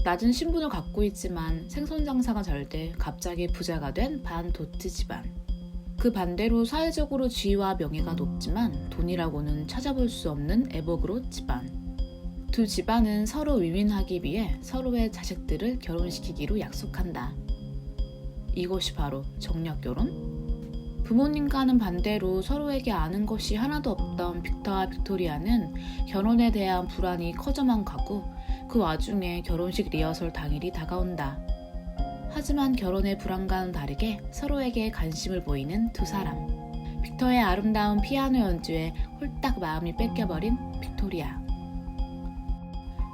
낮은 신분을 갖고 있지만 생선 장사가 잘 돼 갑자기 부자가 된 반도트 집안. 그 반대로 사회적으로 지위와 명예가 높지만 돈이라고는 찾아볼 수 없는 에버그롯 집안. 두 집안은 서로 위민하기 위해 서로의 자식들을 결혼시키기로 약속한다. 이것이 바로 정략결혼? 부모님과는 반대로 서로에게 아는 것이 하나도 없던 빅터와 빅토리아는 결혼에 대한 불안이 커져만 가고 그 와중에 결혼식 리허설 당일이 다가온다. 하지만 결혼의 불안과는 다르게 서로에게 관심을 보이는 두 사람. 빅터의 아름다운 피아노 연주에 홀딱 마음이 뺏겨버린 빅토리아.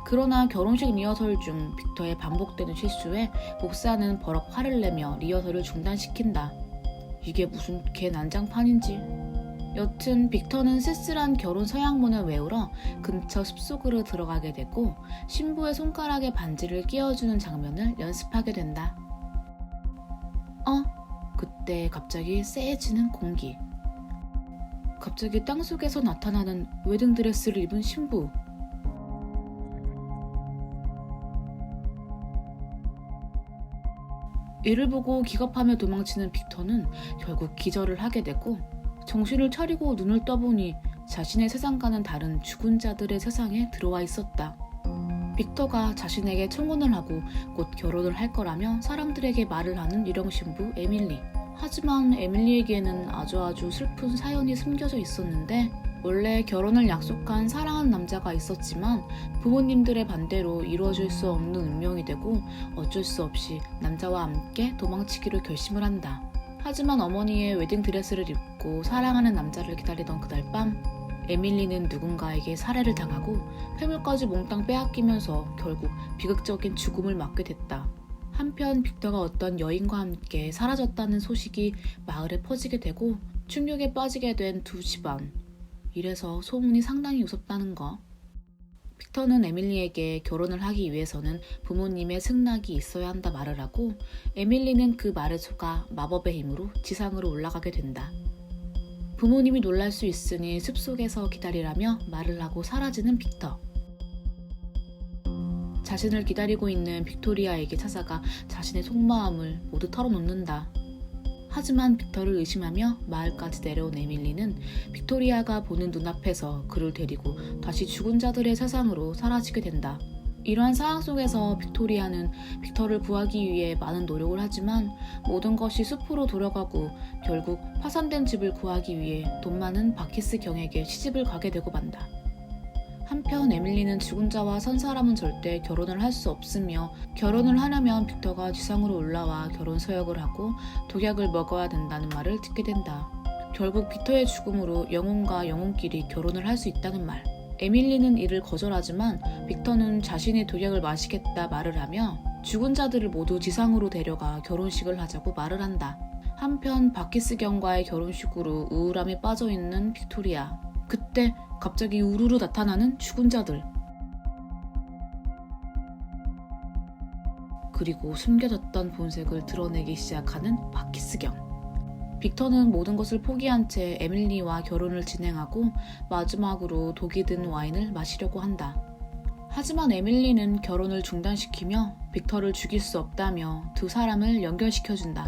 그러나 결혼식 리허설 중 빅터의 반복되는 실수에 목사는 버럭 화를 내며 리허설을 중단시킨다. 이게 무슨 개 난장판인지. 여튼 빅터는 쓸쓸한 결혼 서약문을 외우러 근처 숲속으로 들어가게 되고 신부의 손가락에 반지를 끼워주는 장면을 연습하게 된다. 그때 갑자기 쎄해지는 공기. 갑자기 땅속에서 나타나는 웨딩드레스를 입은 신부. 이를 보고 기겁하며 도망치는 빅터는 결국 기절을 하게 되고 정신을 차리고 눈을 떠보니 자신의 세상과는 다른 죽은 자들의 세상에 들어와 있었다. 빅터가 자신에게 청혼을 하고 곧 결혼을 할 거라며 사람들에게 말을 하는 유령 신부 에밀리. 하지만 에밀리에게는 아주 슬픈 사연이 숨겨져 있었는데 원래 결혼을 약속한 사랑하는 남자가 있었지만 부모님들의 반대로 이루어질 수 없는 운명이 되고 어쩔 수 없이 남자와 함께 도망치기로 결심을 한다. 하지만 어머니의 웨딩드레스를 입고 사랑하는 남자를 기다리던 그날 밤 에밀리는 누군가에게 살해를 당하고 폐물까지 몽땅 빼앗기면서 결국 비극적인 죽음을 맞게 됐다. 한편 빅터가 어떤 여인과 함께 사라졌다는 소식이 마을에 퍼지게 되고 충격에 빠지게 된 두 집안. 이래서 소문이 상당히 무섭다는 거. 빅터는 에밀리에게 결혼을 하기 위해서는 부모님의 승낙이 있어야 한다 말을 하고 에밀리는 그 말에 속아 마법의 힘으로 지상으로 올라가게 된다. 부모님이 놀랄 수 있으니 숲속에서 기다리라며 말을 하고 사라지는 빅터. 자신을 기다리고 있는 빅토리아에게 찾아가 자신의 속마음을 모두 털어놓는다. 하지만 빅터를 의심하며 마을까지 내려온 에밀리는 빅토리아가 보는 눈앞에서 그를 데리고 다시 죽은 자들의 세상으로 사라지게 된다. 이러한 상황 속에서 빅토리아는 빅터를 구하기 위해 많은 노력을 하지만 모든 것이 숲으로 돌아가고 결국 파산된 집을 구하기 위해 돈 많은 바키스 경에게 시집을 가게 되고 만다. 한편 에밀리는 죽은 자와 산 사람은 절대 결혼을 할 수 없으며 결혼을 하려면 빅터가 지상으로 올라와 결혼 서약을 하고 독약을 먹어야 된다는 말을 듣게 된다. 결국 빅터의 죽음으로 영혼과 영혼끼리 결혼을 할 수 있다는 말. 에밀리는 이를 거절하지만 빅터는 자신이 독약을 마시겠다 말을 하며 죽은 자들을 모두 지상으로 데려가 결혼식을 하자고 말을 한다. 한편 바키스 경과의 결혼식으로 우울함에 빠져있는 빅토리아. 그때 갑자기 우르르 나타나는 죽은 자들. 그리고 숨겨졌던 본색을 드러내기 시작하는 바키스 경. 빅터는 모든 것을 포기한 채 에밀리와 결혼을 진행하고 마지막으로 독이 든 와인을 마시려고 한다. 하지만 에밀리는 결혼을 중단시키며 빅터를 죽일 수 없다며 두 사람을 연결시켜준다.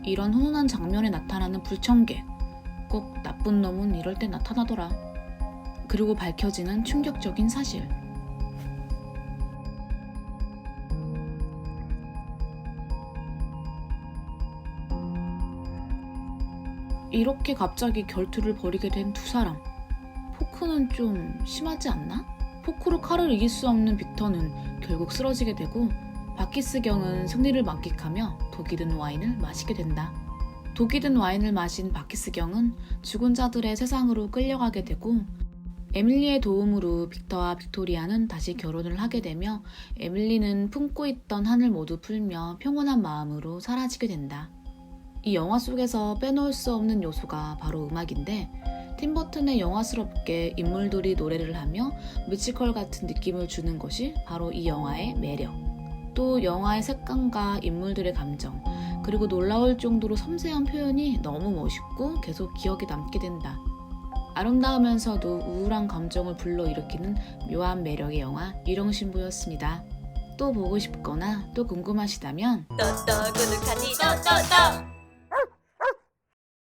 이런 훈훈한 장면에 나타나는 불청객. 꼭 나쁜 놈은 이럴 때 나타나더라. 그리고 밝혀지는 충격적인 사실. 이렇게 갑자기 결투를 벌이게 된 두 사람. 포크는 좀 심하지 않나? 포크로 칼을 이길 수 없는 빅터는 결국 쓰러지게 되고 바키스 경은 승리를 만끽하며 독이 든 와인을 마시게 된다. 독이 든 와인을 마신 바키스 경은 죽은 자들의 세상으로 끌려가게 되고 에밀리의 도움으로 빅터와 빅토리아는 다시 결혼을 하게 되며 에밀리는 품고 있던 한을 모두 풀며 평온한 마음으로 사라지게 된다. 이 영화 속에서 빼놓을 수 없는 요소가 바로 음악인데 팀 버튼의 영화스럽게 인물들이 노래를 하며 뮤지컬 같은 느낌을 주는 것이 바로 이 영화의 매력. 또 영화의 색감과 인물들의 감정, 그리고 놀라울 정도로 섬세한 표현이 너무 멋있고 계속 기억에 남게 된다. 아름다우면서도 우울한 감정을 불러일으키는 묘한 매력의 영화 유령신부였습니다. 또 보고 싶거나 또 궁금하시다면 구독하기